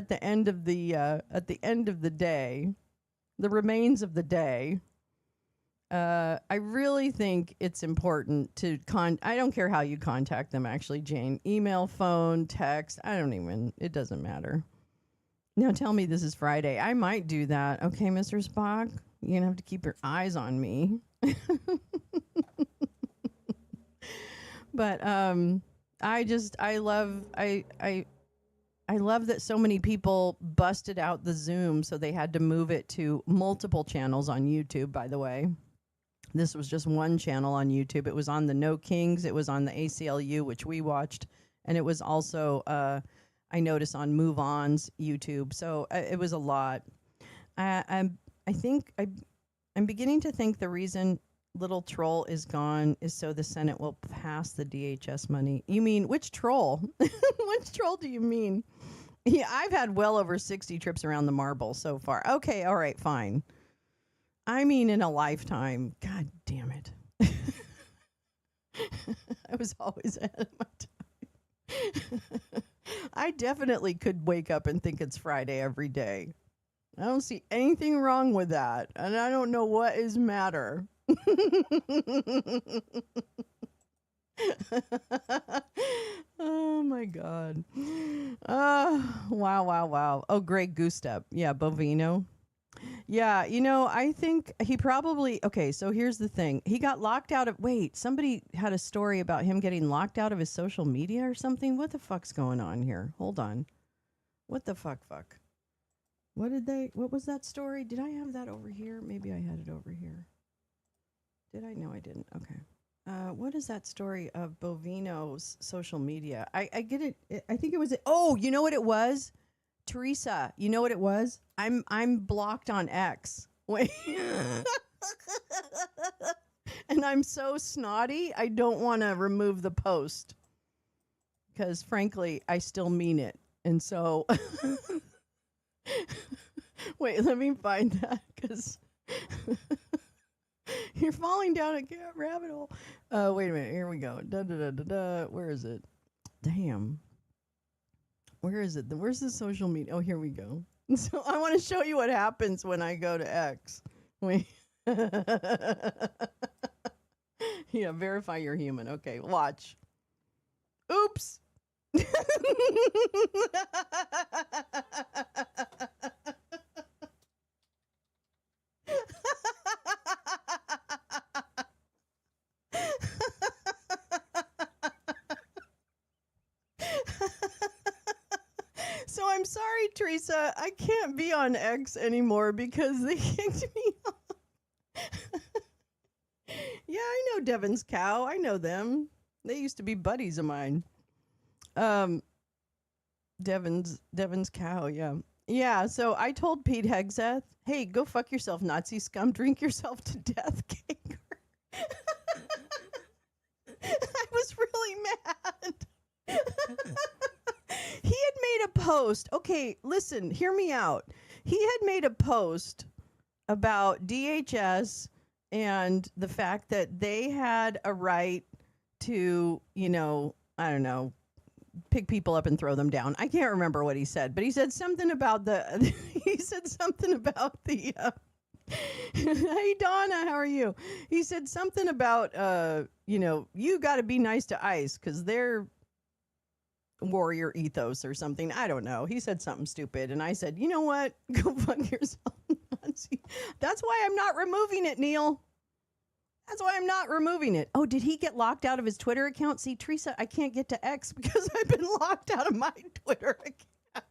the end of the day, the remains of the day. I really think it's important to I don't care how you contact them, actually, Jane. Email, phone, text. It doesn't matter. Now tell me this is Friday. I might do that. Okay, Mr. Spock, you're going to have to keep your eyes on me. But I love that so many people busted out the Zoom, so they had to move it to multiple channels on YouTube, by the way. This was just one channel on YouTube. It was on the No Kings. It was on the ACLU, which we watched. And it was also, I noticed, on Move On's YouTube. So it was a lot. I'm beginning to think the reason Little Troll is gone is so the Senate will pass the DHS money. You mean, which troll? Which troll do you mean? Yeah, I've had well over 60 trips around the marble so far. Okay, all right, fine. I mean, in a lifetime. God damn it. I was always ahead of my time. I definitely could wake up and think it's Friday every day. I don't see anything wrong with that. And I don't know what is matter. Oh my God. Wow. Oh, Greg Goostep. Yeah, Bovino. Yeah, I think he probably, okay, so here's the thing. He got locked out of, somebody had a story about him getting locked out of his social media or something. What the fuck's going on here? Hold on. What the fuck? What was that story? Did I have that over here? Maybe I had it over here. Did I? No, I didn't. Okay. What is that story of Bovino's social media? I get it. I think it was, you know what it was? Teresa, you know what it was? I'm blocked on X. Wait. And I'm so snotty, I don't want to remove the post. Because frankly, I still mean it. And so wait, let me find that, because you're falling down a rabbit hole. Wait a minute, here we go. Where is it? Damn. Where is it? Where's the social media? Oh, here we go. So I want to show you what happens when I go to X. Wait. Yeah, verify you're human. Okay, watch. Oops. So I'm sorry, Teresa. I can't be on X anymore because they kicked me off. Yeah, I know Devin's Cow. I know them. They used to be buddies of mine. Devin's Cow, yeah. Yeah, so I told Pete Hegseth, hey, go fuck yourself, Nazi scum. Drink yourself to death, Kager. I was really mad. He had made a post. Okay, listen, hear me out. He had made a post about DHS and the fact that they had a right to, I don't know, pick people up and throw them down. I can't remember what he said, but he said something about the hey Donna, how are you? He said something about you got to be nice to ICE because they're warrior ethos or something. I don't know. He said something stupid, and I said, you know what? Go fuck yourself, Nazi. That's why I'm not removing it, Neil. That's why I'm not removing it. Oh, did he get locked out of his Twitter account? See, Teresa, I can't get to X because I've been locked out of my Twitter account.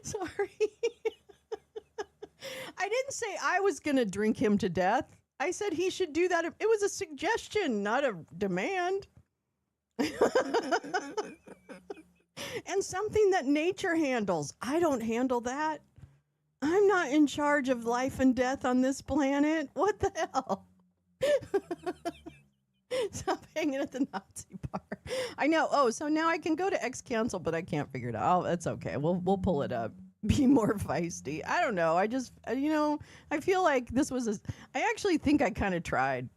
Sorry. I didn't say I was going to drink him to death. I said he should do that. It was a suggestion, not a demand. And something that nature handles. I don't handle that. I'm not in charge of life and death on this planet. What the hell? Stop hanging at the Nazi bar. I know. Oh, so now I can go to X cancel, but I can't figure it out. Oh, that's okay. We'll pull it up. Be more feisty. I don't know. I just I feel like this was I actually think I kind of tried.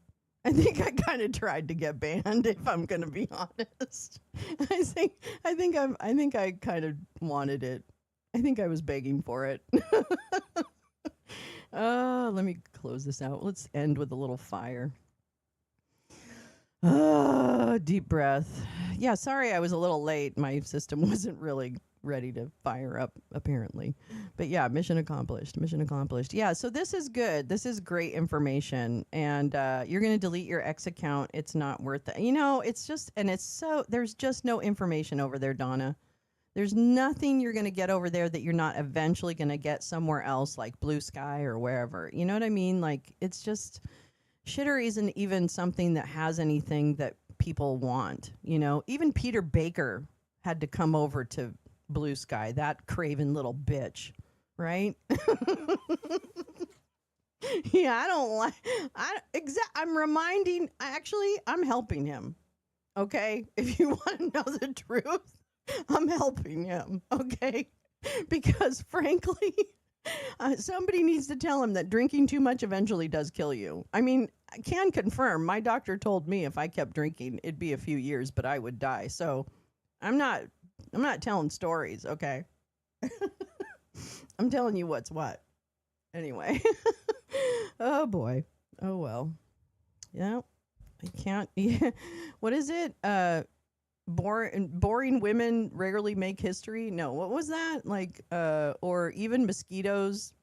I think I kind of tried to get banned, if I'm going to be honest. I think I kind of wanted it. I think I was begging for it. Let me close this out. Let's end with a little fire. Deep breath. Yeah, sorry I was a little late. My system wasn't really ready to fire up, apparently. But yeah, mission accomplished. Mission accomplished. Yeah, so this is good. This is great information. And you're going to delete your X account. It's not worth it. It's just, and it's so, there's just no information over there, Donna. There's nothing you're going to get over there that you're not eventually going to get somewhere else, like Blue Sky or wherever. You know what I mean? Like, it's just, Shitter isn't even something that has anything that people want. Even Peter Baker had to come over to Blue Sky, that craven little bitch, right? Yeah, I don't like. I'm helping him. Okay, if you want to know the truth, I'm helping him. Okay, because frankly, somebody needs to tell him that drinking too much eventually does kill you. I mean, I can confirm. My doctor told me if I kept drinking, it'd be a few years, but I would die. So, I'm not telling stories, okay? I'm telling you what's what. Anyway. Oh boy. Oh well. Yeah. I can't. What is it? Boring women rarely make history. No, what was that? Like or even mosquitoes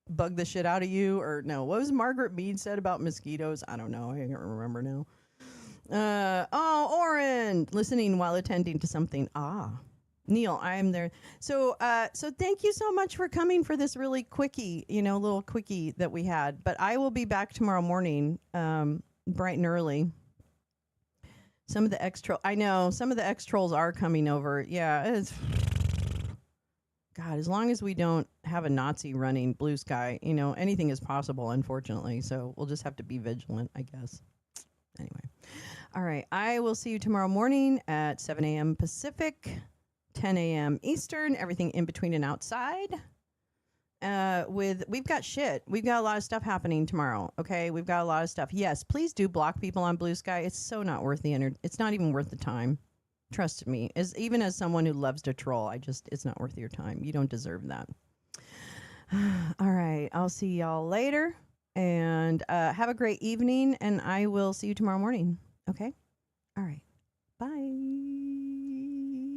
bug the shit out of you, or no, what was Margaret Mead said about mosquitoes? I don't know. I can't remember now. Oren, listening while attending to something. Neil, I am there. So thank you so much for coming for this really quickie, little quickie that we had. But I will be back tomorrow morning, bright and early. Some of the X trolls are coming over. Yeah, God, as long as we don't have a Nazi running Blue Sky, anything is possible, unfortunately. So we'll just have to be vigilant, I guess. Anyway. All right. I will see you tomorrow morning at 7 a.m. Pacific, 10 a.m. Eastern, everything in between and outside. We've got shit. We've got a lot of stuff happening tomorrow. Okay. We've got a lot of stuff. Yes. Please do block people on Blue Sky. It's so not worth it's not even worth the time. Trust me. Even as someone who loves to troll, it's not worth your time. You don't deserve that. All right. I'll see y'all later. And have a great evening, and I will see you tomorrow morning. Okay? All right. Bye.